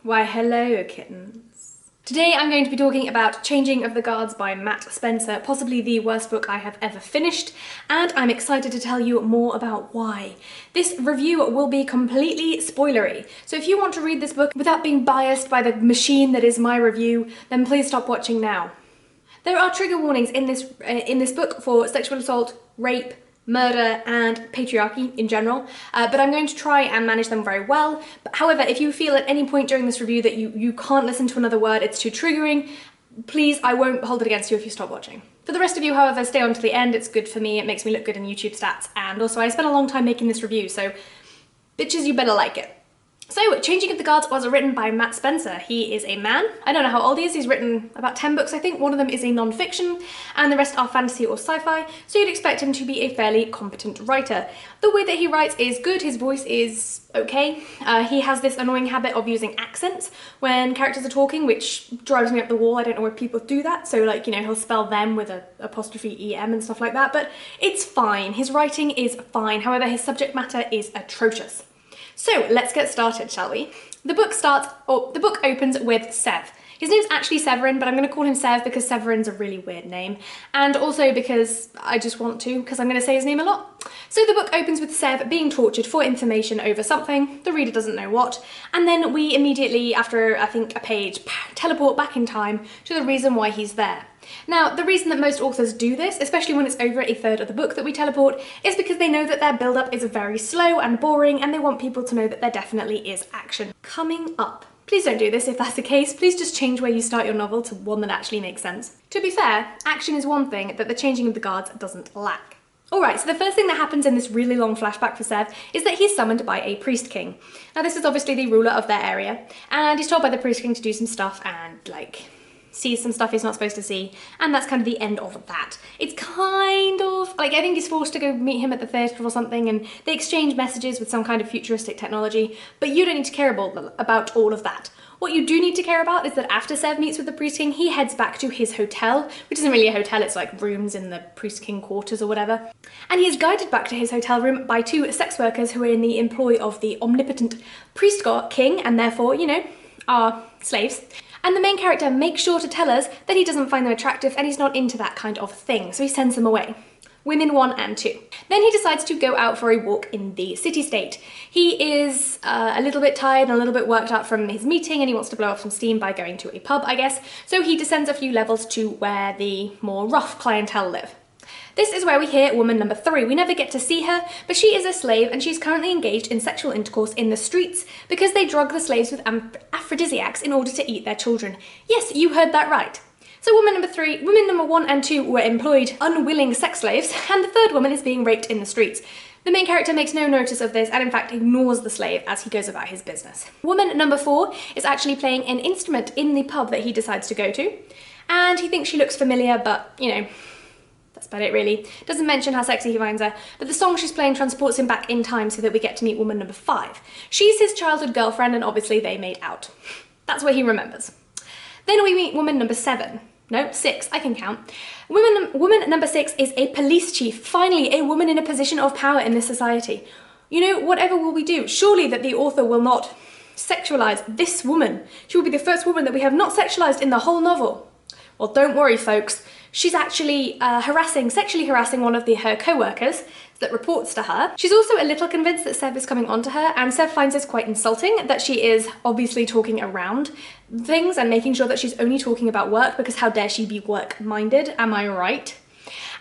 Why hello kittens. Today I'm going to be talking about Changing of the Guards by Matt Spencer, possibly the worst book I have ever finished, and I'm excited to tell you more about why. This review will be completely spoilery, so if you want to read this book without being biased by the machine that is my review, then please stop watching now. There are trigger warnings in this book for sexual assault, rape, murder and patriarchy in general, but I'm going to try and manage them very well. But however, if you feel at any point during this review that you can't listen to another word, it's too triggering, please, I won't hold it against you if you stop watching. For the rest of you, however, stay on to the end. It's good for me, it makes me look good in YouTube stats, and also I spent a long time making this review, so bitches, you better like it. So, Changing of the Guards was written by Matt Spencer. He is a man. I don't know how old he is. He's written about 10 books, I think. One of them is a non-fiction, and the rest are fantasy or sci-fi, so you'd expect him to be a fairly competent writer. The way that he writes is good. His voice is okay. He has this annoying habit of using accents when characters are talking, which drives me up the wall. I don't know why people do that. So, like, you know, he'll spell them with a apostrophe EM and stuff like that, but it's fine. His writing is fine. However, his subject matter is atrocious. So let's get started, shall we? The book opens with Sev. His name's actually Severin, but I'm going to call him Sev because Severin's a really weird name, and also because I just want to, because I'm going to say his name a lot. So the book opens with Sev being tortured for information over something, the reader doesn't know what, and then we immediately, after I think a page, teleport back in time to the reason why he's there. Now, the reason that most authors do this, especially when it's over a third of the book that we teleport, is because they know that their build-up is very slow and boring, and they want people to know that there definitely is action coming up. Please don't do this if that's the case. Please just change where you start your novel to one that actually makes sense. To be fair, action is one thing that the Changing of the Guards doesn't lack. Alright, so the first thing that happens in this really long flashback for Sev is that he's summoned by a priest king. Now, this is obviously the ruler of their area, and he's told by the priest king to do some stuff and, like, sees some stuff he's not supposed to see, and that's kind of the end of that. It's kind of like, I think he's forced to go meet him at the theatre or something, and they exchange messages with some kind of futuristic technology, but you don't need to care about all of that. What you do need to care about is that after Sev meets with the priest king, he heads back to his hotel, which isn't really a hotel, it's like rooms in the priest king quarters or whatever, and he is guided back to his hotel room by two sex workers who are in the employ of the omnipotent priest king, and therefore, you know, are slaves. And the main character makes sure to tell us that he doesn't find them attractive and he's not into that kind of thing, so he sends them away. Women 1 and 2. Then he decides to go out for a walk in the city-state. He is a little bit tired and a little bit worked up from his meeting, and he wants to blow off some steam by going to a pub, I guess, so he descends a few levels to where the more rough clientele live. This is where we hear woman number 3. We never get to see her, but she is a slave and she's currently engaged in sexual intercourse in the streets because they drug the slaves with aphrodisiacs in order to eat their children. Yes, you heard that right. So woman number 1 and 2 were employed unwilling sex slaves, and the third woman is being raped in the streets. The main character makes no notice of this and in fact ignores the slave as he goes about his business. Woman number 4 is actually playing an instrument in the pub that he decides to go to, and he thinks she looks familiar, but you know, that's about it really. Doesn't mention how sexy he finds her, but the song she's playing transports him back in time so that we get to meet woman number 5. She's his childhood girlfriend and obviously they made out. That's what he remembers. Then we meet woman number 7. No, 6, I can count. Woman number 6 is a police chief. Finally, a woman in a position of power in this society. You know, whatever will we do? Surely that the author will not sexualize this woman. She will be the first woman that we have not sexualized in the whole novel. Well, don't worry, folks. She's actually sexually harassing one of her co-workers that reports to her. She's also a little convinced that Sev is coming onto her, and Sev finds this quite insulting that she is obviously talking around things and making sure that she's only talking about work, because how dare she be work-minded, am I right?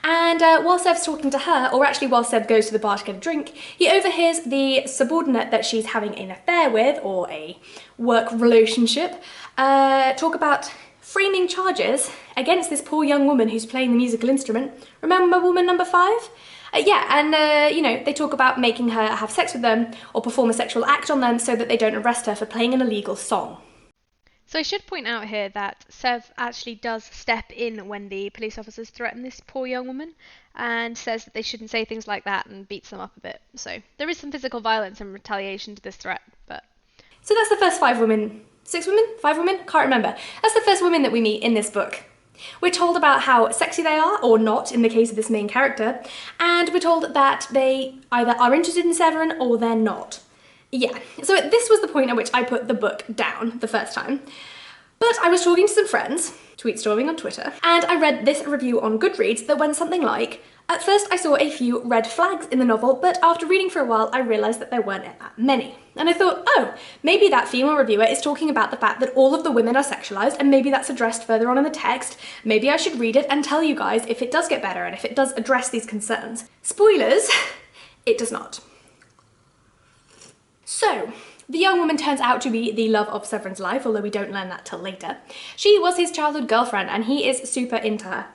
And while Sev's talking to her, or actually while Sev goes to the bar to get a drink, he overhears the subordinate that she's having an affair with, or a work relationship, talk about framing charges against this poor young woman who's playing the musical instrument. Remember woman number 5? Yeah, and you know, they talk about making her have sex with them or perform a sexual act on them so that they don't arrest her for playing an illegal song. So I should point out here that Sev actually does step in when the police officers threaten this poor young woman and says that they shouldn't say things like that and beats them up a bit. So there is some physical violence and retaliation to this threat, but... So that's the first 5 women. 6 women? 5 women? Can't remember. That's the first women that we meet in this book. We're told about how sexy they are, or not, in the case of this main character, and we're told that they either are interested in Severin or they're not. Yeah, so this was the point at which I put the book down the first time. But I was talking to some friends, tweet storming on Twitter, and I read this review on Goodreads that went something like, at first I saw a few red flags in the novel, but after reading for a while I realised that there weren't that many. And I thought, oh, maybe that female reviewer is talking about the fact that all of the women are sexualised, and maybe that's addressed further on in the text. Maybe I should read it and tell you guys if it does get better and if it does address these concerns. Spoilers, it does not. So, the young woman turns out to be the love of Severin's life, although we don't learn that till later. She was his childhood girlfriend and he is super into her.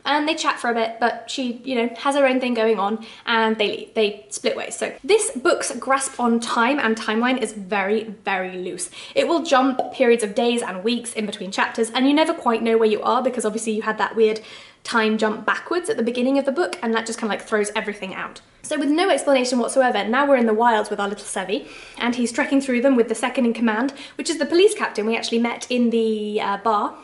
And they chat for a bit, but she, you know, has her own thing going on and they leave. They split ways. So this book's grasp on time and timeline is very, very loose. It will jump periods of days and weeks in between chapters and you never quite know where you are because obviously you had that weird time jump backwards at the beginning of the book and that just kind of like throws everything out. So with no explanation whatsoever, now we're in the wilds with our little Sevi and he's trekking through them with the second in command, which is the police captain we actually met in the bar.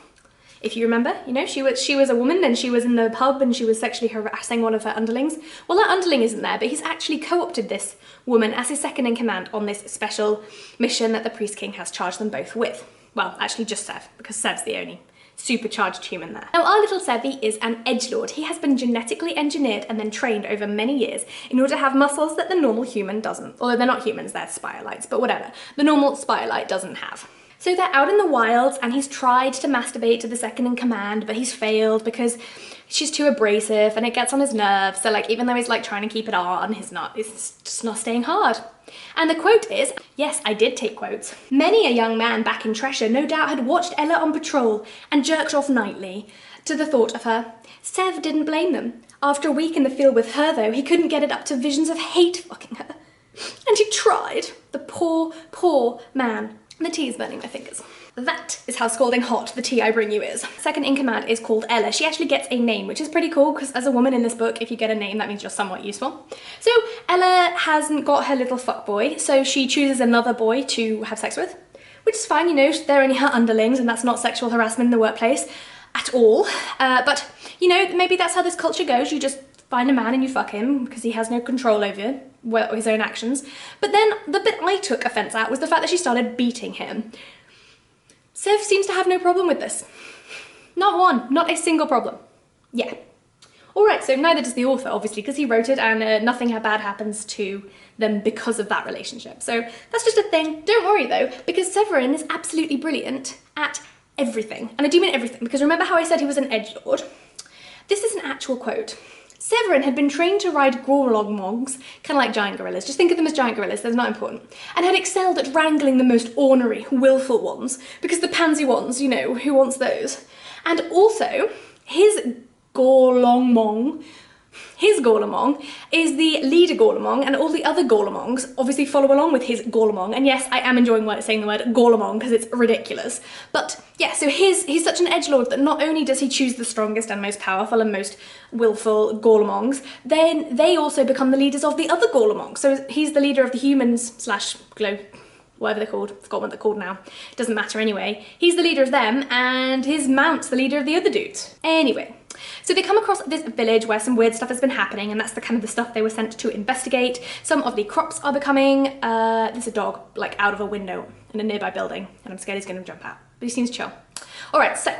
If you remember, you know, she was a woman and she was in the pub and she was sexually harassing one of her underlings. Well, that underling isn't there, but he's actually co-opted this woman as his second in command on this special mission that the Priest King has charged them both with. Well, actually just Sev, because Sev's the only supercharged human there. Now, our little Sevi is an edgelord. He has been genetically engineered and then trained over many years in order to have muscles that the normal human doesn't. Although they're not humans, they're spirelites, but whatever. The normal spirelite doesn't have. So they're out in the wilds and he's tried to masturbate to the second in command, but he's failed because she's too abrasive and it gets on his nerves. So like, even though he's like trying to keep it on, it's just not staying hard. And the quote is, yes, I did take quotes. Many a young man back in Treshire no doubt had watched Ella on patrol and jerked off nightly to the thought of her. Sev didn't blame them. After a week in the field with her though, he couldn't get it up to visions of hate fucking her. And he tried. The poor, poor man. The tea is burning my fingers. That is how scalding hot the tea I bring you is. Second in command is called Ella. She actually gets a name, which is pretty cool because as a woman in this book, if you get a name, that means you're somewhat useful. So Ella hasn't got her little fuckboy, so she chooses another boy to have sex with, which is fine, you know, they're only her underlings and that's not sexual harassment in the workplace at all. But, you know, maybe that's how this culture goes. You just find a man and you fuck him because he has no control over his own actions. But then the bit I took offence at was the fact that she started beating him. Sev seems to have no problem with this. Not one, not a single problem. Yeah. Alright, so neither does the author, obviously, because he wrote it and nothing bad happens to them because of that relationship. So that's just a thing. Don't worry though, because Severin is absolutely brilliant at everything. And I do mean everything, because remember how I said he was an edgelord? This is an actual quote. Severin had been trained to ride gorlongmongs, kind of like giant gorillas. Just think of them as giant gorillas, they're not important. And had excelled at wrangling the most ornery, willful ones, because the pansy ones, you know, who wants those? And also, his gorlongmong is the leader gorlomong, and all the other gorlomongs obviously follow along with his gorlomong. And yes, I am enjoying saying the word gorlomong because it's ridiculous. But yeah, so he's such an edgelord that not only does he choose the strongest and most powerful and most willful gorlomongs, then they also become the leaders of the other gorlomongs. So he's the leader of the humans slash glow, whatever they're called, forgot what they're called now, it doesn't matter anyway. He's the leader of them and his mount's the leader of the other dudes. Anyway, so they come across this village where some weird stuff has been happening and that's the kind of the stuff they were sent to investigate. Some of the crops are becoming, there's a dog like out of a window in a nearby building and I'm scared he's gonna jump out, but he seems chill. Alright, so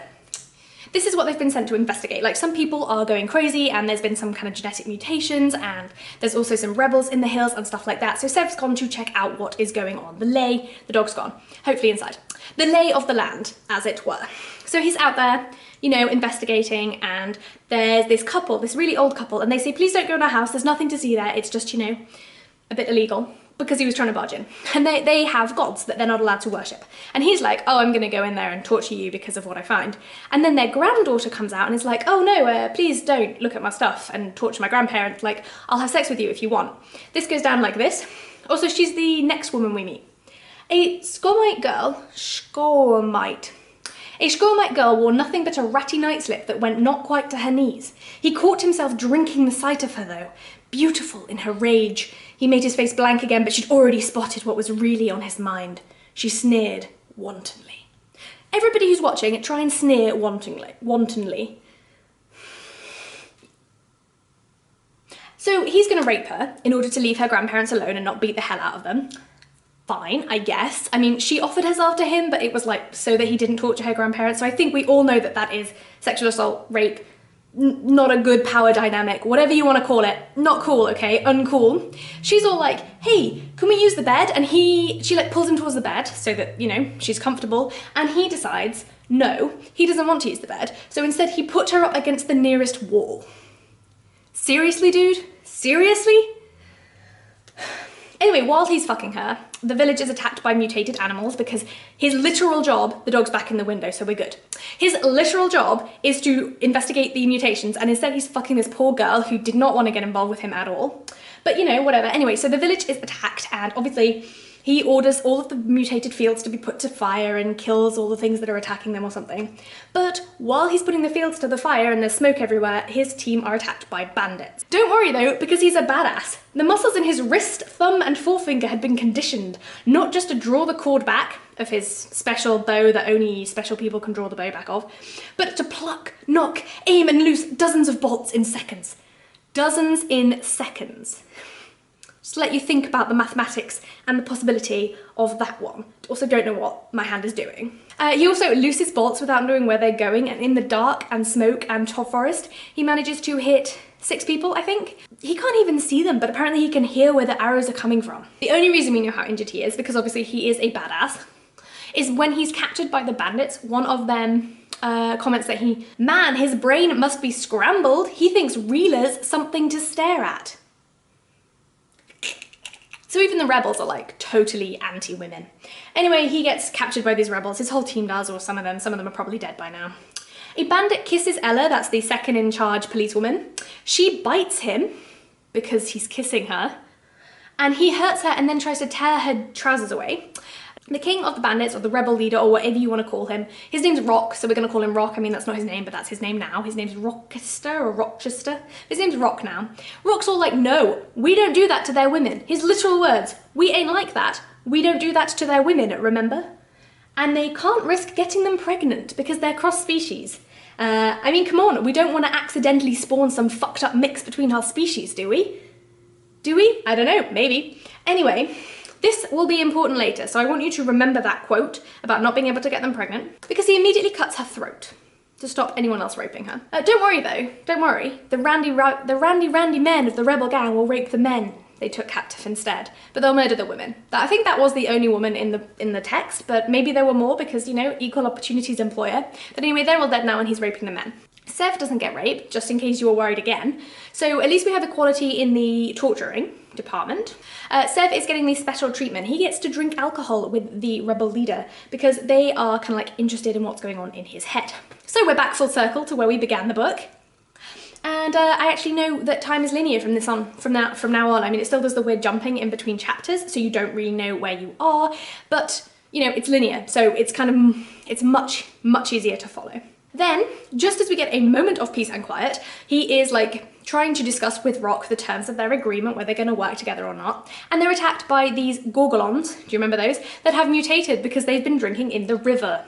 this is what they've been sent to investigate. Like some people are going crazy and there's been some kind of genetic mutations and there's also some rebels in the hills and stuff like that. So Sev's gone to check out what is going on. The dog's gone, hopefully inside. The lay of the land, as it were. So he's out there, you know, investigating and there's this couple, this really old couple, and they say, please don't go in our house, there's nothing to see there, it's just, you know, a bit illegal. Because he was trying to barge in. And they have gods that they're not allowed to worship. And he's like, oh, I'm gonna go in there and torture you because of what I find. And then their granddaughter comes out and is like, oh no, please don't look at my stuff and torture my grandparents, like, I'll have sex with you if you want. This goes down like this. Also, she's the next woman we meet. A Scormite girl wore nothing but a ratty nightslip that went not quite to her knees. He caught himself drinking the sight of her though, beautiful in her rage. He made his face blank again, but she'd already spotted what was really on his mind. She sneered wantonly. Everybody who's watching, try and sneer wantonly. So he's gonna rape her in order to leave her grandparents alone and not beat the hell out of them. fine, I guess. I mean, she offered herself to him, but it was like so that he didn't torture her grandparents. So I think we all know that that is sexual assault, rape, not a good power dynamic, whatever you want to call it. Not cool, okay? Uncool. She's all like, hey, can we use the bed? And she like pulls him towards the bed so that, you know, she's comfortable. And he decides, no, he doesn't want to use the bed. So instead he put her up against the nearest wall. Seriously, dude? Seriously? Anyway, while he's fucking her, the village is attacked by mutated animals because his literal job, the dog's back in the window, so we're good. His literal job is to investigate the mutations, and instead he's fucking this poor girl who did not want to get involved with him at all. But you know, whatever. Anyway, so the village is attacked, and obviously he orders all of the mutated fields to be put to fire and kills all the things that are attacking them or something. But while he's putting the fields to the fire and there's smoke everywhere, his team are attacked by bandits. Don't worry though, because he's a badass. The muscles in his wrist, thumb and forefinger had been conditioned, not just to draw the cord back of his special bow that only special people can draw the bow back of, but to pluck, knock, aim and loose dozens of bolts in seconds. Dozens in seconds. Just to let you think about the mathematics and the possibility of that one. Also don't know what my hand is doing. He also looses bolts without knowing where they're going, and in the dark and smoke and top forest, he manages to hit 6 people, I think. He can't even see them, but apparently he can hear where the arrows are coming from. The only reason we know how injured he is, because obviously he is a badass, is when he's captured by the bandits. One of them comments that man, his brain must be scrambled. He thinks reelers something to stare at. So even the rebels are like totally anti-women. Anyway, he gets captured by these rebels. His whole team does, or some of them are probably dead by now. A bandit kisses Ella, that's the second in charge policewoman. She bites him because he's kissing her, and he hurts her and then tries to tear her trousers away. The king of the bandits, or the rebel leader, or whatever you want to call him, his name's Rock, so we're going to call him Rock. I mean, that's not his name, but that's his name now. His name's Rochester or Rochester. His name's Rock now. Rock's all like, no, we don't do that to their women. His literal words, we ain't like that. We don't do that to their women, remember? And they can't risk getting them pregnant because they're cross-species. I mean, come on, we don't want to accidentally spawn some fucked up mix between our species, do we? Do we? I don't know, maybe. Anyway, this will be important later, so I want you to remember that quote about not being able to get them pregnant, because he immediately cuts her throat to stop anyone else raping her. Don't worry though, don't worry. The randy men of the rebel gang will rape the men they took captive instead, but they'll murder the women. I think that was the only woman in the text, but maybe there were more because, you know, equal opportunities employer. But anyway, they're all dead now and he's raping the men. Sev doesn't get raped, just in case you were worried again. So at least we have equality in the torturing department. Sev is getting the special treatment. He gets to drink alcohol with the rebel leader because they are kind of like interested in what's going on in his head. So we're back full circle to where we began the book. And I actually know that time is linear from now on. I mean, it still does the weird jumping in between chapters, so you don't really know where you are, but you know, it's linear, so it's it's much easier to follow. Then, just as we get a moment of peace and quiet, he is like trying to discuss with Rock the terms of their agreement, whether they're going to work together or not, and they're attacked by these gorgolons, do you remember those, that have mutated because they've been drinking in the river.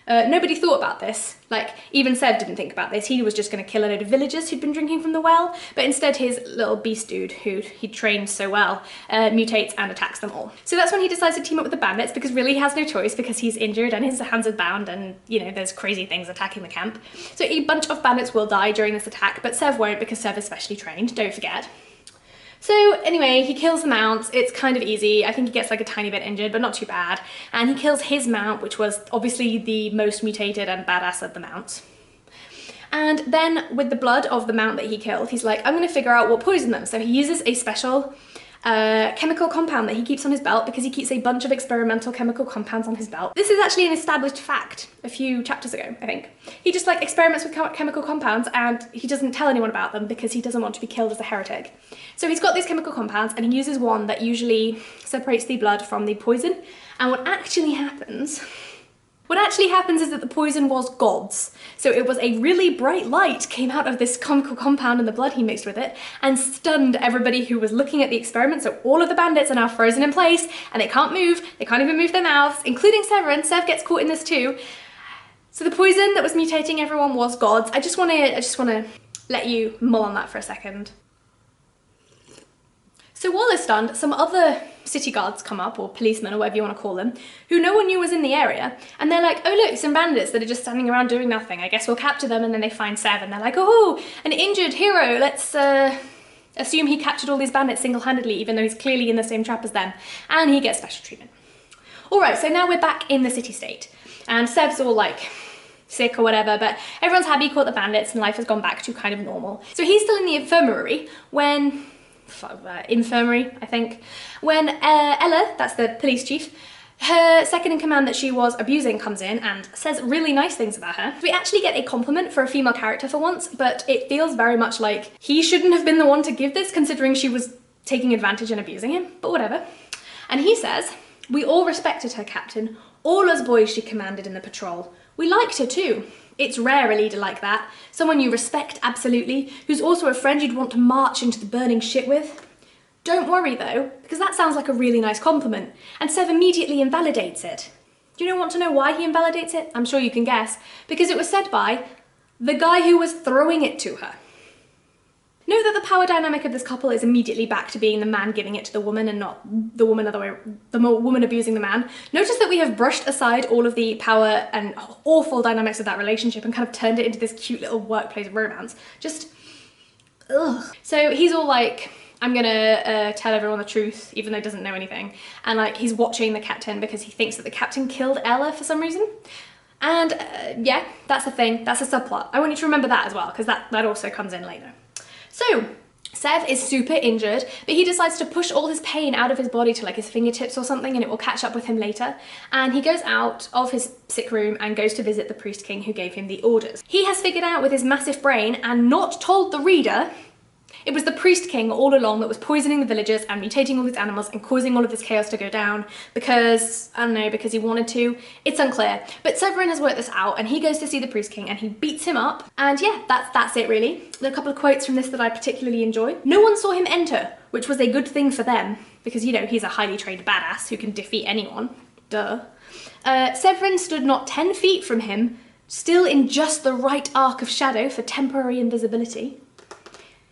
Nobody thought about this. Like, even Sev didn't think about this. He was just going to kill a load of villagers who'd been drinking from the well, but instead his little beast dude, who he trained so well, mutates and attacks them all. So that's when he decides to team up with the bandits, because really he has no choice because he's injured and his hands are bound and, you know, there's crazy things attacking the camp. So a bunch of bandits will die during this attack, but Sev won't because Sev is specially trained, don't forget. So anyway, he kills the mounts. It's kind of easy. I think he gets like a tiny bit injured, but not too bad. And he kills his mount, which was obviously the most mutated and badass of the mounts. And then with the blood of the mount that he killed, he's like, I'm going to figure out what poisoned them. So he uses a special chemical compound that he keeps on his belt because he keeps a bunch of experimental chemical compounds on his belt. This is actually an established fact a few chapters ago, I think. He just like experiments with chemical compounds and he doesn't tell anyone about them because he doesn't want to be killed as a heretic. So he's got these chemical compounds and he uses one that usually separates the blood from the poison. And what actually happens is that the poison was God's. So it was a really bright light came out of this chemical compound in the blood he mixed with it and stunned everybody who was looking at the experiment. So all of the bandits are now frozen in place and they can't move. They can't even move their mouths, including Severin. Sev gets caught in this too. So the poison that was mutating everyone was God's. I just want to let you mull on that for a second. So while they're stunned, some other city guards come up, or policemen, or whatever you want to call them, who no one knew was in the area, and they're like, oh look, some bandits that are just standing around doing nothing. I guess we'll capture them. And then they find Sev, and they're like, oh, an injured hero. Let's assume he captured all these bandits single-handedly, even though he's clearly in the same trap as them, and he gets special treatment. All right, so now we're back in the city-state, and Sev's all like sick or whatever, but everyone's happy, caught the bandits, and life has gone back to kind of normal. So he's still in the infirmary when I think, when Ella, that's the police chief, her second in command that she was abusing, comes in and says really nice things about her. We actually get a compliment for a female character for once, but it feels very much like he shouldn't have been the one to give this, considering she was taking advantage and abusing him, but whatever. And he says, we all respected her, Captain, all us boys she commanded in the patrol. We liked her too. It's rare a leader like that, someone you respect absolutely, who's also a friend you'd want to march into the burning shit with. Don't worry though, because that sounds like a really nice compliment, and Sev immediately invalidates it. Do you want to know why he invalidates it? I'm sure you can guess. Because it was said by the guy who was throwing it to her. Note that the power dynamic of this couple is immediately back to being the man giving it to the woman and not the woman the woman abusing the man. Notice that we have brushed aside all of the power and awful dynamics of that relationship and kind of turned it into this cute little workplace romance. Just, ugh. So he's all like, I'm gonna tell everyone the truth, even though he doesn't know anything. And like, he's watching the captain because he thinks that the captain killed Ella for some reason. And yeah, that's a thing, that's a subplot. I want you to remember that as well, because that also comes in later. So, Sev is super injured, but he decides to push all his pain out of his body to like his fingertips or something, and it will catch up with him later. And he goes out of his sick room and goes to visit the priest king who gave him the orders. He has figured out with his massive brain and not told the reader it was the priest king all along that was poisoning the villagers and mutating all these animals and causing all of this chaos to go down because, I don't know, because he wanted to. It's unclear. But Severin has worked this out and he goes to see the priest king and he beats him up. And yeah, that's it really. There are a couple of quotes from this that I particularly enjoy. No one saw him enter, which was a good thing for them because, you know, he's a highly trained badass who can defeat anyone. Duh. Severin stood not 10 feet from him, still in just the right arc of shadow for temporary invisibility.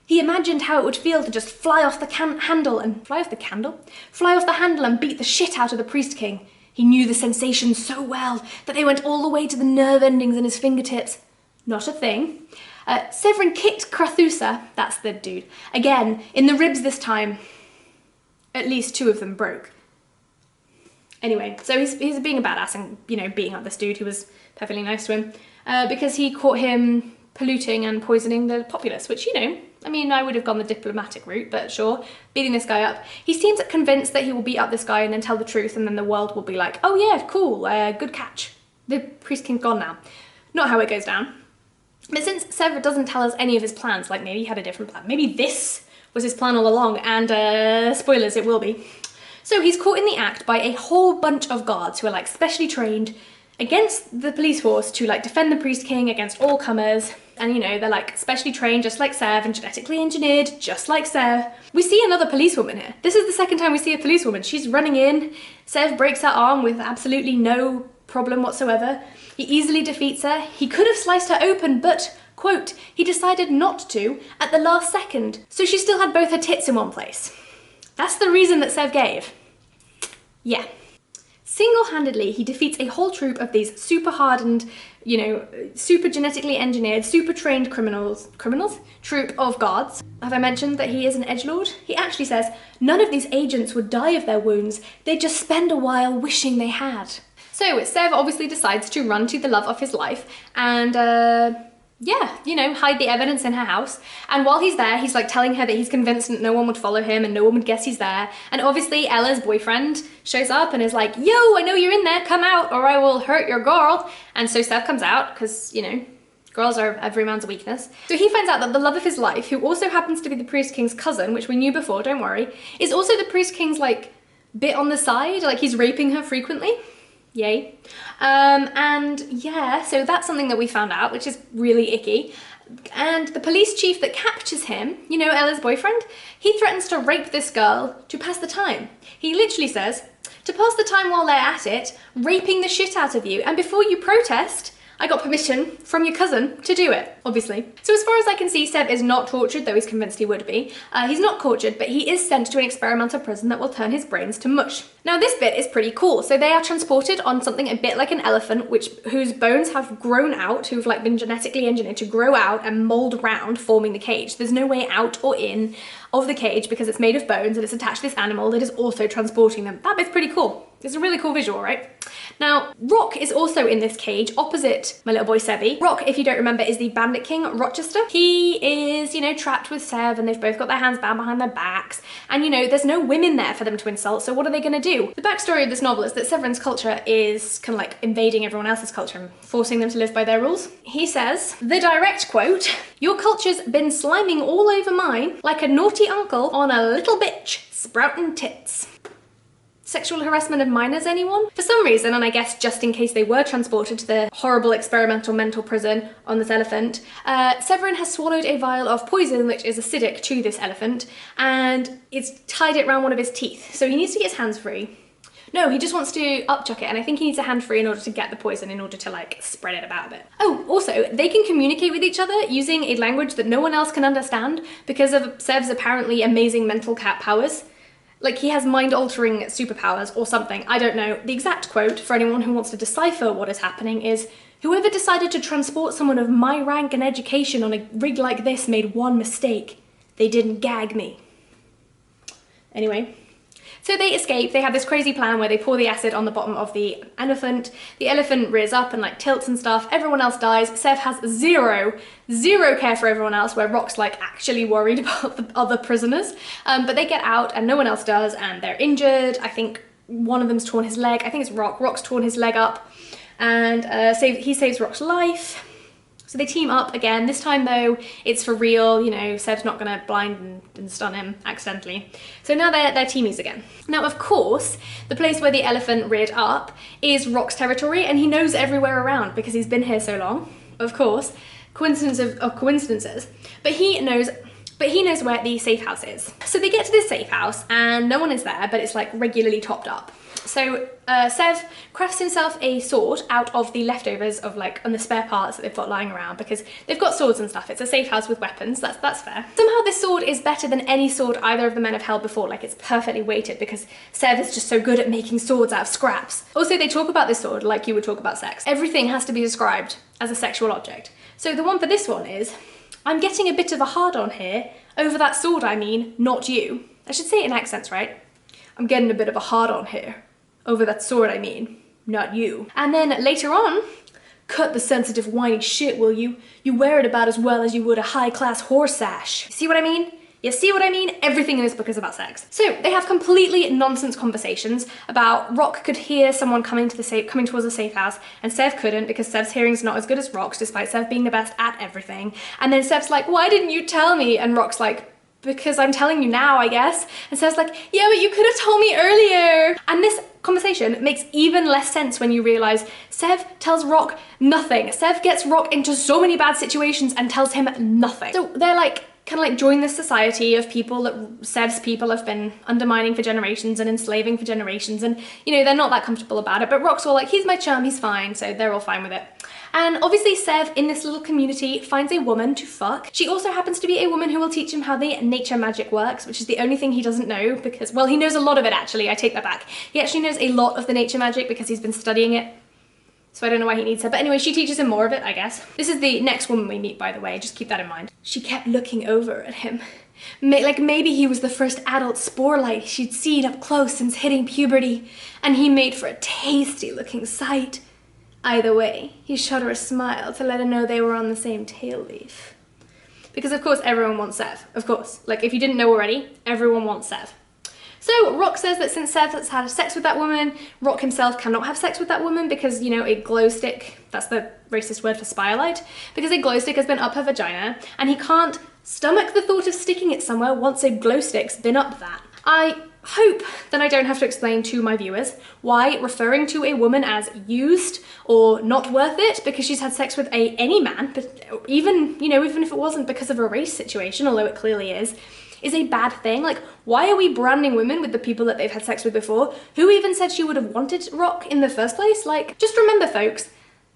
He imagined how it would feel to just fly off the handle and beat the shit out of the priest king. He knew the sensation so well that they went all the way to the nerve endings in his fingertips. Not a thing. Severin kicked Crathusa, that's the dude, again, in the ribs this time. At least 2 of them broke. Anyway, so he's being a badass and, you know, beating up this dude who was perfectly nice to him because he caught him polluting and poisoning the populace, which, you know, I mean, I would have gone the diplomatic route, but sure, beating this guy up. He seems convinced that he will beat up this guy and then tell the truth, and then the world will be like, oh yeah, cool, good catch. The priest king's gone now. Not how it goes down. But since Sever doesn't tell us any of his plans, like maybe he had a different plan, maybe this was his plan all along, and spoilers, it will be. So he's caught in the act by a whole bunch of guards who are like specially trained against the police force to like defend the priest king against all comers. And you know, they're like specially trained just like Sev and genetically engineered just like Sev. We see another policewoman here. This is the second time we see a policewoman. She's running in. Sev breaks her arm with absolutely no problem whatsoever. He easily defeats her. He could have sliced her open, but, quote, he decided not to at the last second. So she still had both her tits in one place. That's the reason that Sev gave. Yeah. Single-handedly, he defeats a whole troop of these super hardened, you know, super genetically engineered, super trained criminals, troop of guards. Have I mentioned that he is an edgelord? He actually says, none of these agents would die of their wounds, they'd just spend a while wishing they had. So Sev obviously decides to run to the love of his life and, yeah, you know, hide the evidence in her house. And while he's there, he's like telling her that he's convinced that no one would follow him and no one would guess he's there. And obviously Ella's boyfriend shows up and is like, yo, I know you're in there, come out or I will hurt your girl. And so Sev comes out because, you know, girls are every man's weakness. So he finds out that the love of his life, who also happens to be the priest king's cousin, which we knew before, don't worry, is also the priest king's like bit on the side, like he's raping her frequently. Yay. And yeah, so that's something that we found out, which is really icky. And the police chief that captures him, you know, Ella's boyfriend, he threatens to rape this girl to pass the time. He literally says, to pass the time while they're at it, raping the shit out of you, and before you protest, I got permission from your cousin to do it, obviously. So as far as I can see, Sev is not tortured, though he's convinced he would be. He's not tortured, but he is sent to an experimental prison that will turn his brains to mush. Now this bit is pretty cool. So they are transported on something a bit like an elephant, whose bones have grown out, who've like been genetically engineered to grow out and mold around, forming the cage. There's no way out or in of the cage because it's made of bones and it's attached to this animal that is also transporting them. That bit's pretty cool. It's a really cool visual, right? Now, Rock is also in this cage opposite my little boy Sevy. Rock, if you don't remember, is the Bandit King Rochester. He is, you know, trapped with Sev and they've both got their hands bound behind their backs. And, you know, there's no women there for them to insult, so what are they gonna do? The backstory of this novel is that Severin's culture is kind of like invading everyone else's culture and forcing them to live by their rules. He says, the direct quote, "Your culture's been sliming all over mine like a naughty uncle on a little bitch sprouting tits." Sexual harassment of minors, anyone? For some reason, and I guess just in case they were transported to the horrible experimental mental prison on this elephant, Severin has swallowed a vial of poison which is acidic to this elephant, and it's tied it around one of his teeth. So he needs to get his hands free. No, he just wants to upchuck it, and I think he needs a hand free in order to get the poison, in order to like spread it about a bit. Oh, also, they can communicate with each other using a language that no one else can understand because of Sev's apparently amazing mental cat powers. Like, he has mind-altering superpowers or something, I don't know. The exact quote, for anyone who wants to decipher what is happening, is, "Whoever decided to transport someone of my rank and education on a rig like this made one mistake. They didn't gag me." Anyway. So they escape. They have this crazy plan where they pour the acid on the bottom of the elephant rears up and like tilts and stuff. Everyone else dies. Sev has zero care for everyone else, where Rock's like actually worried about the other prisoners. But they get out and no one else does, and they're injured. I think one of them's torn his leg. I think it's Rock. Rock's torn his leg up, and he saves Rock's life. So they team up again. This time though, it's for real, you know, Sev's not gonna blind and stun him accidentally. So now they're teamies again. Now, of course, the place where the elephant reared up is Rock's territory, and he knows everywhere around because he's been here so long. Of course, coincidence of coincidences. But he knows where the safe house is. So they get to this safe house and no one is there, but it's like regularly topped up. So Sev crafts himself a sword out of the leftovers of like, and the spare parts that they've got lying around, because they've got swords and stuff. It's a safe house with weapons, that's fair. Somehow this sword is better than any sword either of the men have held before. Like, it's perfectly weighted because Sev is just so good at making swords out of scraps. Also, they talk about this sword like you would talk about sex. Everything has to be described as a sexual object. So the one for this one is, "I'm getting a bit of a hard-on here. Over that sword, I mean, not you." I should say it in accents, right? "I'm getting a bit of a hard-on here. Over that sword, I mean, not you." And then later on, "Cut the sensitive whiny shit, will you? You wear it about as well as you would a high-class horse sash." You see what I mean? You see what I mean? Everything in this book is about sex. So they have completely nonsense conversations about Rock could hear someone coming towards the safe house, and Sev couldn't because Sev's hearing's not as good as Rock's, despite Sev being the best at everything. And then Sev's like, "Why didn't you tell me?" And Rock's like, "Because I'm telling you now, I guess." And Sev's like, "Yeah, but you could have told me earlier." And this conversation makes even less sense when you realize Sev tells Rock nothing. Sev gets Rock into so many bad situations and tells him nothing. So they're like, kind of like join this society of people that Sev's people have been undermining for generations and enslaving for generations, and you know, they're not that comfortable about it, but Rock's all like, "He's my chum, he's fine," so they're all fine with it. And obviously Sev, in this little community, finds a woman to fuck. She also happens to be a woman who will teach him how the nature magic works, which is the only thing he doesn't know because, well, he knows a lot of it actually, I take that back. He actually knows a lot of the nature magic because he's been studying it. So I don't know why he needs her, but anyway, she teaches him more of it, I guess. This is the next woman we meet, by the way, just keep that in mind. She kept looking over at him. Like maybe he was the first adult sporelight she'd seen up close since hitting puberty, and he made for a tasty looking sight. Either way, he shot her a smile to let her know they were on the same tail leaf. Because of course everyone wants Sev, of course. Like, if you didn't know already, everyone wants Sev. So Rock says that since Sev has had sex with that woman, Rock himself cannot have sex with that woman because, you know, a glow stick, that's the racist word for spiralite, because a glow stick has been up her vagina and he can't stomach the thought of sticking it somewhere once a glow stick's been up that. I hope that I don't have to explain to my viewers why referring to a woman as used or not worth it because she's had sex with any man, but even, you know, even if it wasn't because of a race situation, although it clearly is a bad thing. Like, why are we branding women with the people that they've had sex with before? Who even said she would have wanted Rock in the first place? Like, just remember folks,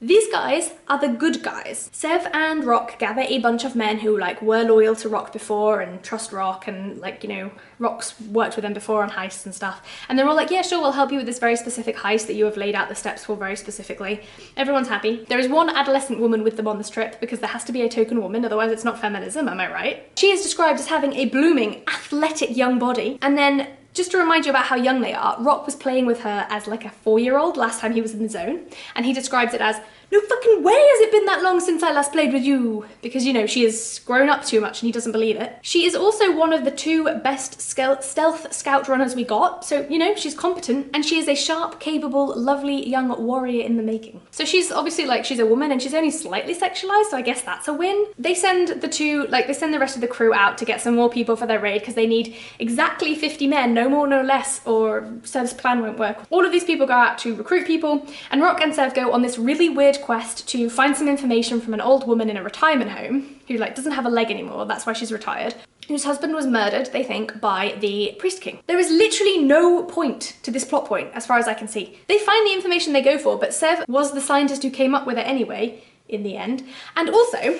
These guys are the good guys. Sev and Rock gather a bunch of men who like were loyal to Rock before and trust Rock, and like, you know, Rock's worked with them before on heists and stuff. And they're all like, yeah, sure, we'll help you with this very specific heist that you have laid out the steps for very specifically. Everyone's happy. There is one adolescent woman with them on this trip because there has to be a token woman, otherwise it's not feminism, am I right? She is described as having a blooming, athletic young body. And then, just to remind you about how young they are, Rock was playing with her as like a 4-year-old last time he was in the zone, and he describes it as, no fucking way has it been that long since I last played with you, because, you know, she has grown up too much and he doesn't believe it. She is also one of the 2 best stealth scout runners we got, so, you know, she's competent, and she is a sharp, capable, lovely young warrior in the making. So she's obviously like, she's a woman and she's only slightly sexualized, so I guess that's a win. They send the rest of the crew out to get some more people for their raid because they need exactly 50 men, no more, no less, or Sev's plan won't work. All of these people go out to recruit people, and Rock and Sev go on this really weird quest to find some information from an old woman in a retirement home who like doesn't have a leg anymore, that's why she's retired, whose husband was murdered, they think, by the priest king. There is literally no point to this plot point as far as I can see. They find the information they go for, but Sev was the scientist who came up with it anyway in the end. And also,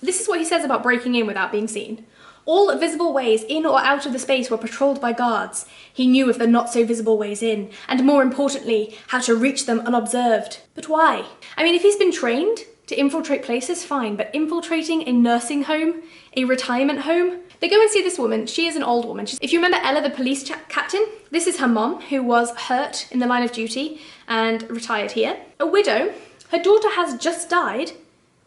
this is what he says about breaking in without being seen. All visible ways in or out of the space were patrolled by guards. He knew of the not-so-visible ways in, and more importantly, how to reach them unobserved. But why? I mean, if he's been trained to infiltrate places, fine, but infiltrating a nursing home, a retirement home? They go and see this woman. She is an old woman. If you remember Ella, the police captain, this is her mom, who was hurt in the line of duty and retired here. A widow. Her daughter has just died.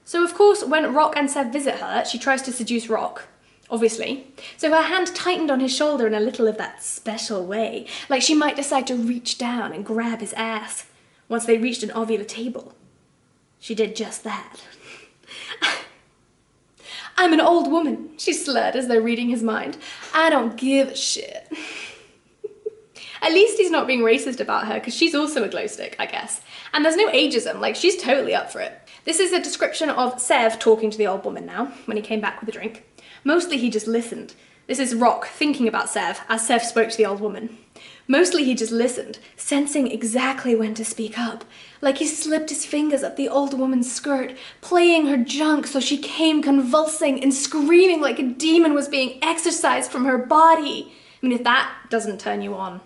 So of course, when Rock and Sev visit her, she tries to seduce Rock. Obviously. So her hand tightened on his shoulder in a little of that special way, like she might decide to reach down and grab his ass. Once they reached an ovular table, she did just that. I'm an old woman, she slurred as though reading his mind. I don't give a shit. At least he's not being racist about her, because she's also a glow stick, I guess. And there's no ageism, like she's totally up for it. This is a description of Sev talking to the old woman now, when he came back with a drink. Mostly he just listened. This is Rock thinking about Sev as Sev spoke to the old woman. Mostly he just listened, sensing exactly when to speak up. Like he slipped his fingers up the old woman's skirt, playing her junk so she came convulsing and screaming like a demon was being exorcised from her body. I mean, if that doesn't turn you on,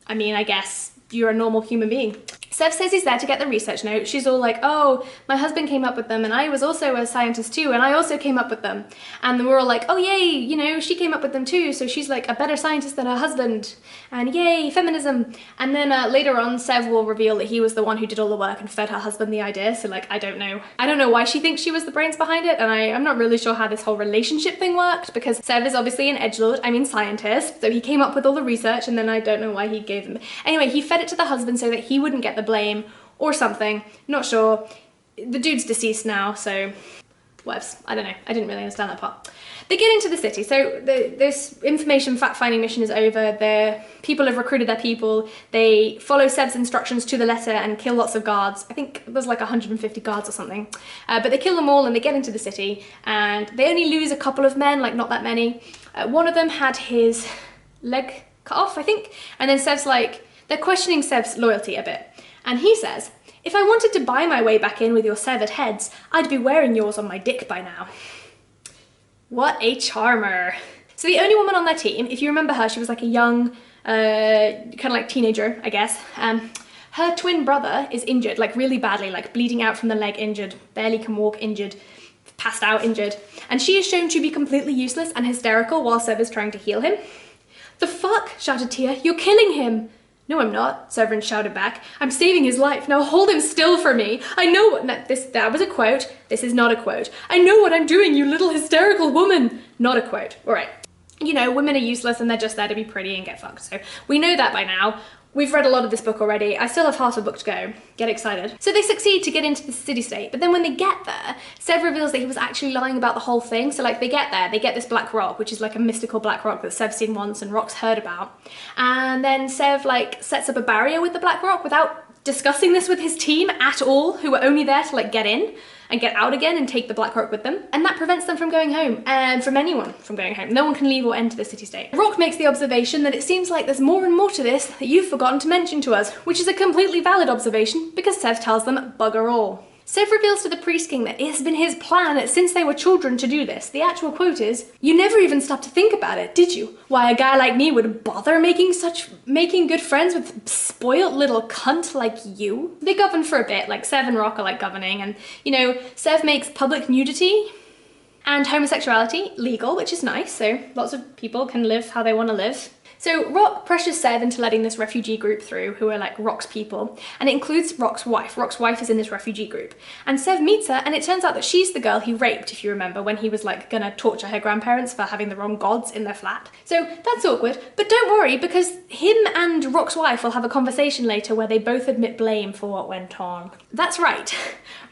I mean, I guess you're a normal human being. Sev says he's there to get the research note. She's all like, oh, my husband came up with them and I was also a scientist too and I also came up with them. And we're all like, oh yay, you know, she came up with them too, so she's like a better scientist than her husband. And yay, feminism. And then later on, Sev will reveal that he was the one who did all the work and fed her husband the idea, so like, I don't know. I don't know why she thinks she was the brains behind it, and I'm not really sure how this whole relationship thing worked, because Sev is obviously an edgelord, I mean scientist, so he came up with all the research and then I don't know why he gave them. Anyway, he fed it to the husband so that he wouldn't get the blame or something, not sure. The dude's deceased now, so whatevs. I don't know, I didn't really understand that part. They get into the city, so this information fact-finding mission is over. The people have recruited their people. They follow Seb's instructions to the letter and kill lots of guards. I think there's like 150 guards or something. But they kill them all and they get into the city, and they only lose a couple of men, like not that many. One of them had his leg cut off, I think, and then Seb's like, they're questioning Seb's loyalty a bit. And he says, if I wanted to buy my way back in with your severed heads, I'd be wearing yours on my dick by now. What a charmer. So the only woman on their team, if you remember her, she was like a young, kind of like teenager, I guess. Her twin brother is injured, like really badly, like bleeding out from the leg, injured, barely can walk, injured, passed out, injured. And she is shown to be completely useless and hysterical while Sev is trying to heal him. The fuck, shouted Tia, you're killing him. No, I'm not, Severin shouted back. I'm saving his life. Now hold him still for me. I know what... that was a quote. This is not a quote. I know what I'm doing, you little hysterical woman. Not a quote. All right. You know, women are useless and they're just there to be pretty and get fucked. So we know that by now. We've read a lot of this book already. I still have half a book to go. Get excited. So they succeed to get into the city-state, but then when they get there, Sev reveals that he was actually lying about the whole thing. So like they get there, they get this black rock, which is like a mystical black rock that Sev's seen once and Rock's heard about. And then Sev like sets up a barrier with the black rock without discussing this with his team at all, who were only there to like get in and get out again and take the Black Rock with them. And that prevents them from going home, and from anyone from going home. No one can leave or enter the city-state. Rock makes the observation that it seems like there's more and more to this that you've forgotten to mention to us, which is a completely valid observation because Sev tells them bugger all. Sev reveals to the Priest King that it has been his plan since they were children to do this. The actual quote is, "You never even stopped to think about it, did you? Why a guy like me would bother making good friends with spoiled little cunt like you?" They govern for a bit, like Sev and Rock are like governing, and you know, Sev makes public nudity and homosexuality legal, which is nice, so lots of people can live how they want to live. So Rock pressures Sev into letting this refugee group through, who are like Rock's people, and it includes Rock's wife. Rock's wife is in this refugee group. And Sev meets her, and it turns out that she's the girl he raped, if you remember, when he was like gonna torture her grandparents for having the wrong gods in their flat. So that's awkward, but don't worry, because him and Rock's wife will have a conversation later where they both admit blame for what went on. That's right,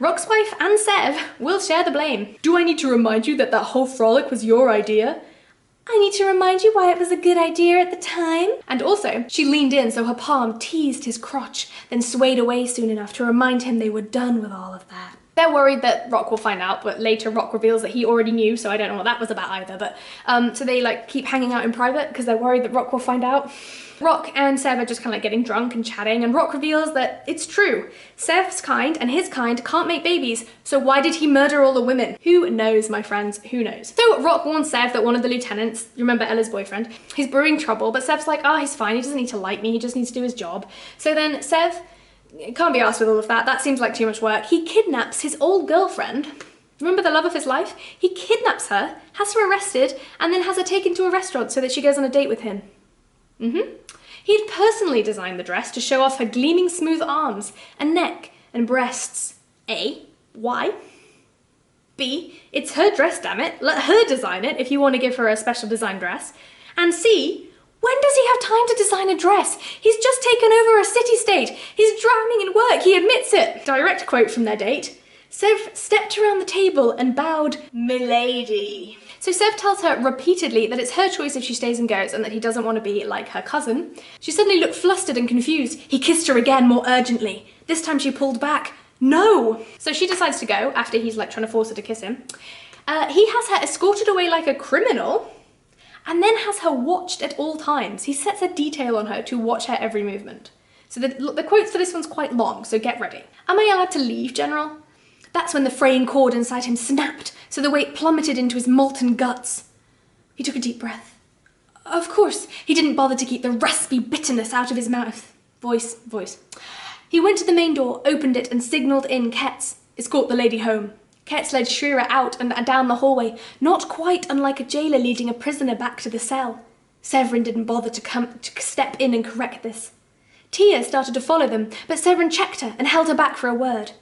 Rock's wife and Sev will share the blame. "Do I need to remind you that that whole frolic was your idea?" "I need to remind you why it was a good idea at the time." And also, she leaned in so her palm teased his crotch, then swayed away soon enough to remind him they were done with all of that. They're worried that Rock will find out, but later Rock reveals that he already knew, so I don't know what that was about either. But so they like keep hanging out in private because they're worried that Rock will find out. Rock and Sev are just kind of like getting drunk and chatting, and Rock reveals that it's true. Sev's kind and his kind can't make babies, so why did he murder all the women? Who knows, my friends, who knows? So Rock warns Sev that one of the lieutenants, remember Ella's boyfriend, he's brewing trouble, but Sev's like, he's fine, he doesn't need to like me, he just needs to do his job. So then Sev can't be asked with all of that, that seems like too much work. He kidnaps his old girlfriend, remember the love of his life? He kidnaps her, has her arrested, and then has her taken to a restaurant so that she goes on a date with him. He'd personally designed the dress to show off her gleaming smooth arms and neck and breasts. A. Why? B. It's her dress, damn it. Let her design it if you want to give her a special design dress. And C. When does he have time to design a dress? He's just taken over a city-state. He's drowning in work, he admits it. Direct quote from their date. Sev stepped around the table and bowed, "Milady." So Sev tells her repeatedly that it's her choice if she stays and goes and that he doesn't want to be like her cousin. She suddenly looked flustered and confused. He kissed her again, more urgently. This time she pulled back. No! So she decides to go after he's like trying to force her to kiss him. He has her escorted away like a criminal and then has her watched at all times. He sets a detail on her to watch her every movement. So the quotes for this one's quite long, so get ready. "Am I allowed to leave, General?" That's when the fraying cord inside him snapped, so the weight plummeted into his molten guts. He took a deep breath. Of course, he didn't bother to keep the raspy bitterness out of his mouth. Voice. He went to the main door, opened it, and signalled in Ketz. Escort the lady home. Ketz led Shira out and down the hallway, not quite unlike a jailer leading a prisoner back to the cell. Severin didn't bother to step in and correct this. Tia started to follow them, but Severin checked her and held her back for a word.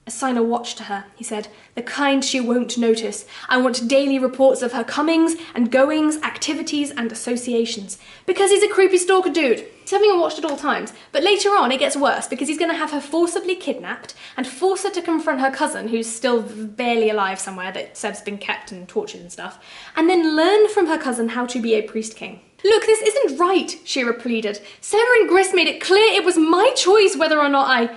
"Assign a watch to her," he said, "the kind she won't notice. I want daily reports of her comings and goings, activities and associations." Because he's a creepy stalker dude. He's having her watched at all times, but later on it gets worse because he's going to have her forcibly kidnapped and force her to confront her cousin, who's still barely alive somewhere, that Sev's been kept and tortured and stuff, and then learn from her cousin how to be a priest king. "Look, this isn't right," Shira pleaded. "Severin Grist made it clear it was my choice whether or not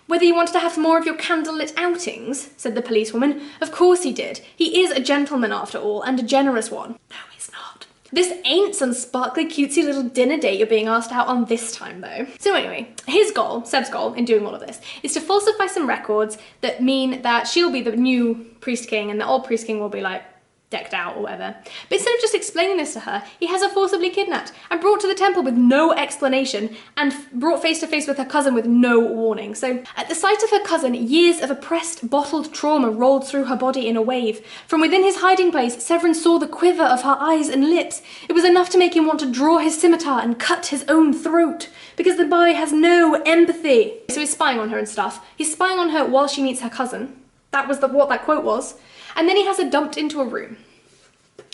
Whether you wanted to have more of your candlelit outings," said the policewoman. "Of course he did. He is a gentleman after all, and a generous one." "No, he's not. This ain't some sparkly cutesy little dinner date you're being asked out on this time, though." So anyway, his goal, Seb's goal, in doing all of this, is to falsify some records that mean that she'll be the new priest king and the old priest king will be like decked out or whatever. But instead of just explaining this to her, he has her forcibly kidnapped and brought to the temple with no explanation and brought face to face with her cousin with no warning. So at the sight of her cousin, years of oppressed, bottled trauma rolled through her body in a wave. From within his hiding place, Severin saw the quiver of her eyes and lips. It was enough to make him want to draw his scimitar and cut his own throat, because the boy has no empathy. So he's spying on her and stuff. He's spying on her while she meets her cousin. That was what that quote was. And then he has her dumped into a room.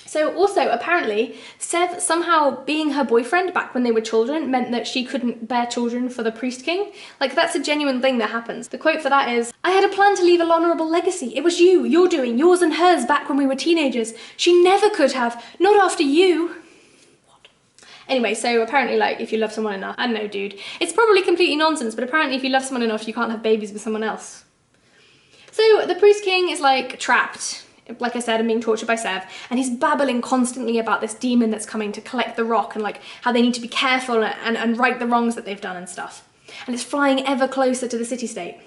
So also, apparently, Sev somehow being her boyfriend back when they were children meant that she couldn't bear children for the priest king. Like, that's a genuine thing that happens. The quote for that is, "I had a plan to leave a honourable legacy. It was you're doing, yours and hers back when we were teenagers. She never could have, not after you." What? Anyway, so apparently, like, if you love someone enough, I don't know, dude. It's probably completely nonsense, but apparently if you love someone enough, you can't have babies with someone else. So the Priest King is, like, trapped, like I said, and being tortured by Sev, and he's babbling constantly about this demon that's coming to collect the rock and, like, how they need to be careful and right the wrongs that they've done and stuff. And it's flying ever closer to the city-state.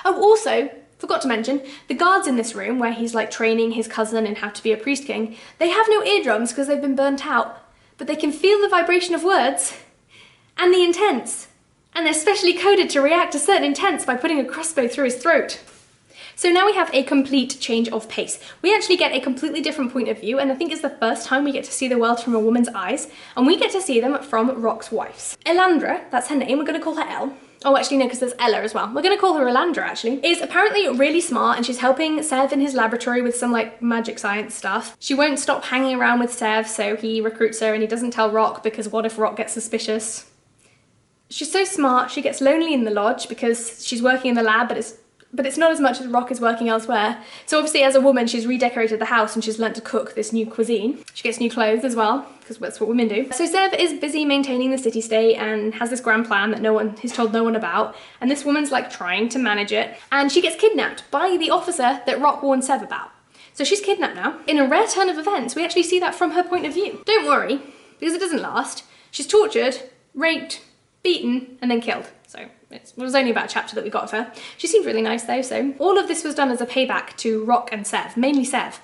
Oh, also, forgot to mention, the guards in this room, where he's, like, training his cousin in how to be a Priest King, they have no eardrums because they've been burnt out, but they can feel the vibration of words and the intents, and they're specially coded to react to certain intents by putting a crossbow through his throat. So now we have a complete change of pace. We actually get a completely different point of view, and I think it's the first time we get to see the world from a woman's eyes, and we get to see them from Rock's wives. Elandra, that's her name, we're going to call her Elle. Oh, actually no, because there's Ella as well. We're going to call her Elandra, actually. Is apparently really smart, and she's helping Sev in his laboratory with some, like, magic science stuff. She won't stop hanging around with Sev, so he recruits her, and he doesn't tell Rock, because what if Rock gets suspicious? She's so smart, she gets lonely in the lodge because she's working in the lab, but it's not as much as Rock is working elsewhere. So obviously as a woman, she's redecorated the house and she's learnt to cook this new cuisine. She gets new clothes as well, because that's what women do. So Sev is busy maintaining the city-state and has this grand plan that he's told no one about. And this woman's, like, trying to manage it. And she gets kidnapped by the officer that Rock warned Sev about. So she's kidnapped now. In a rare turn of events, we actually see that from her point of view. Don't worry, because it doesn't last. She's tortured, raped, beaten, and then killed. So it was only about a chapter that we got of her. She seemed really nice though, so all of this was done as a payback to Rock and Sev, mainly Sev,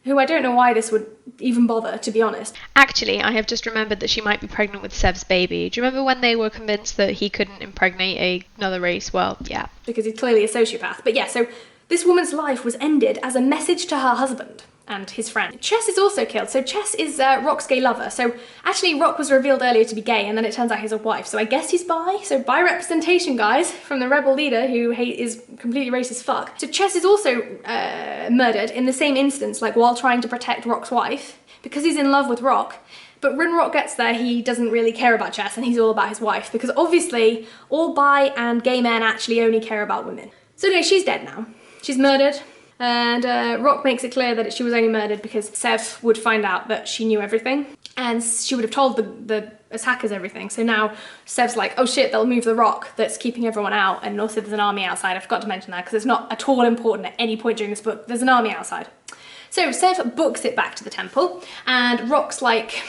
who I don't know why this would even bother, to be honest. Actually, I have just remembered that she might be pregnant with Sev's baby. Do you remember when they were convinced that he couldn't impregnate another race? Well, yeah. Because he's clearly a sociopath. But yeah, so this woman's life was ended as a message to her husband and his friend. Chess is also killed. So Chess is Rock's gay lover. So actually Rock was revealed earlier to be gay, and then it turns out he's a wife. So I guess he's bi. So bi representation, guys, from the rebel leader who is completely racist fuck. So Chess is also murdered in the same instance, like while trying to protect Rock's wife, because he's in love with Rock. But when Rock gets there, he doesn't really care about Chess, and he's all about his wife, because obviously all bi and gay men actually only care about women. So anyway, she's dead now. She's murdered. And Rock makes it clear that she was only murdered because Sev would find out that she knew everything, and she would have told the attackers everything. So now Sev's like, oh shit, they'll move the rock that's keeping everyone out, and also there's an army outside. I forgot to mention that because it's not at all important at any point during this book. There's an army outside. So Sev books it back to the temple, and Rock's like,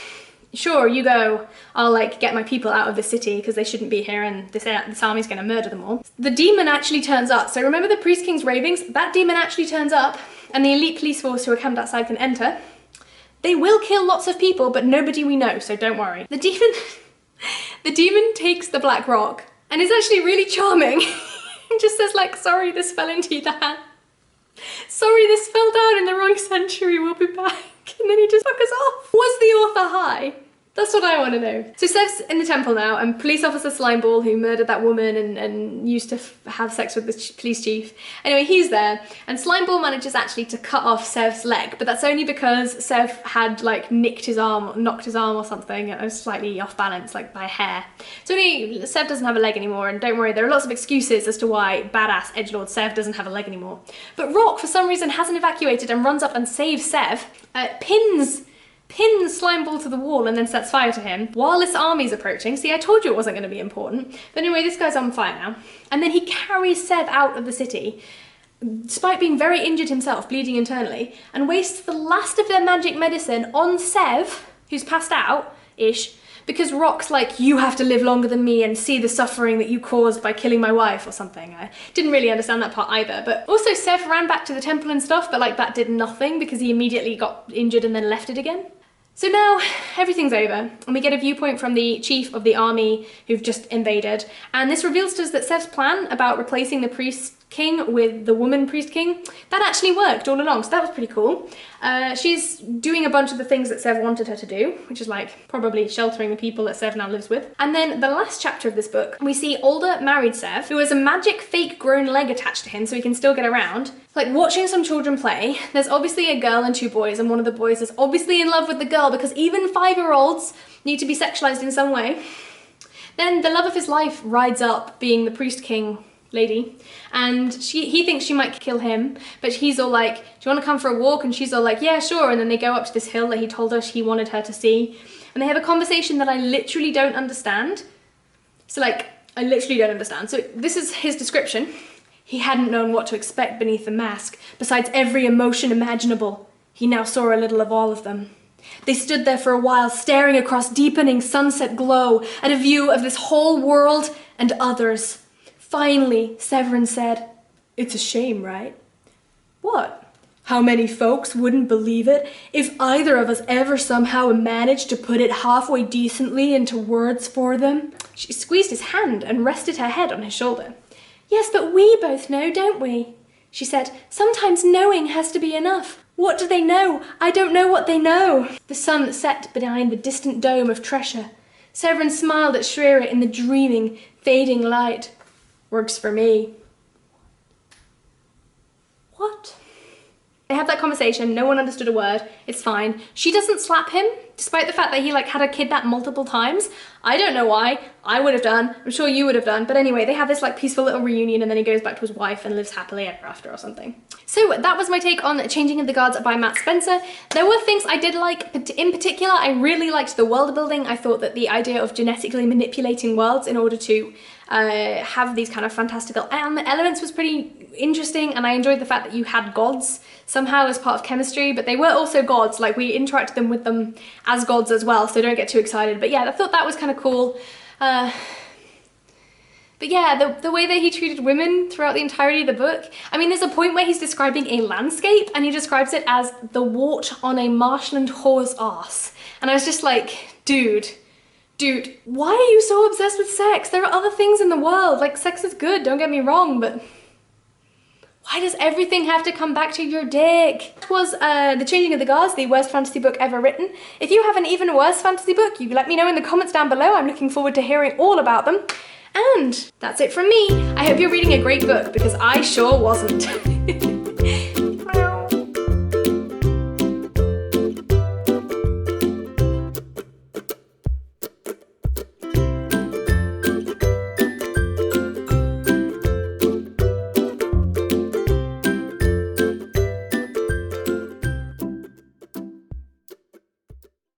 sure, you go, I'll, like, get my people out of the city because they shouldn't be here, and this army's gonna murder them all. The demon actually turns up. So remember the Priest King's ravings? That demon actually turns up, and the elite police force who are camped outside can enter. They will kill lots of people, but nobody we know, so don't worry. The demon takes the black rock, and is actually really charming. He just says, like, sorry this fell into the hand. Sorry this fell down in the wrong century, we'll be back. And then he just fuck us off. Was the author high? That's what I want to know. So Sev's in the temple now, and police officer Slimeball, who murdered that woman and used to have sex with the police chief. Anyway, he's there, and Slimeball manages actually to cut off Sev's leg, but that's only because Sev had, like, knocked his arm or something. It was slightly off balance, like, by a hair. So Sev doesn't have a leg anymore, and don't worry, there are lots of excuses as to why badass edgelord Sev doesn't have a leg anymore. But Rock, for some reason, hasn't evacuated and runs up and saves Sev, pins Slimeball to the wall and then sets fire to him while this army's approaching. See, I told you it wasn't going to be important. But anyway, this guy's on fire now. And then he carries Sev out of the city, despite being very injured himself, bleeding internally, and wastes the last of their magic medicine on Sev, who's passed out-ish, because Rock's like, you have to live longer than me and see the suffering that you caused by killing my wife or something. I didn't really understand that part either. But also Sev ran back to the temple and stuff, but, like, that did nothing because he immediately got injured and then left it again. So now everything's over, and we get a viewpoint from the chief of the army who've just invaded, and this reveals to us that Sev's plan about replacing the Priest King with the woman Priest King, that actually worked all along, so that was pretty cool. She's doing a bunch of the things that Sev wanted her to do, which is, like, probably sheltering the people that Sev now lives with. And then the last chapter of this book, we see older married Sev, who has a magic fake grown leg attached to him so he can still get around, like, watching some children play. There's obviously a girl and two boys, and one of the boys is obviously in love with the girl because even 5-year-olds need to be sexualized in some way. Then the love of his life rides up, being the Priest King lady, and he thinks she might kill him, but he's all like, do you want to come for a walk? And she's all like, yeah, sure. And then they go up to this hill that he told us he wanted her to see, and and they have a conversation that I literally don't understand. So like, I literally don't understand. So this is his description. He hadn't known what to expect beneath the mask. Besides every emotion imaginable, he now saw a little of all of them. They stood there for a while, staring across deepening sunset glow at a view of this whole world and others. Finally, Severin said, "It's a shame, right?" "What?" "How many folks wouldn't believe it if either of us ever somehow managed to put it halfway decently into words for them?" She squeezed his hand and rested her head on his shoulder. "Yes, but we both know, don't we?" she said. "Sometimes knowing has to be enough. What do they know? I don't know what they know." The sun set behind the distant dome of Tresher. Severin smiled at Schrerer in the dreaming, fading light. "Works for me." What? They have that conversation, no one understood a word, it's fine. She doesn't slap him, despite the fact that he like had her kidnapped multiple times. I don't know why, I would have done, I'm sure you would have done, but anyway, they have this like peaceful little reunion and then he goes back to his wife and lives happily ever after or something. So that was my take on Changing of the Guards by Matt Spencer. There were things I did like, but in particular, I really liked the world building. I thought that the idea of genetically manipulating worlds in order to have these kind of fantastical elements was pretty interesting, and I enjoyed the fact that you had gods somehow as part of chemistry, but they were also gods, like we interacted with them as gods as well, so don't get too excited. But yeah, I thought that was kind of cool. But yeah, the way that he treated women throughout the entirety of the book, I mean, there's a point where he's describing a landscape and he describes it as the wart on a marshland whore's arse. And I was just like, dude, why are you so obsessed with sex? There are other things in the world, like sex is good, don't get me wrong, but why does everything have to come back to your dick? That was The Changing of the Guards, the worst fantasy book ever written. If you have an even worse fantasy book, you let me know in the comments down below. I'm looking forward to hearing all about them. And that's it from me. I hope you're reading a great book, because I sure wasn't.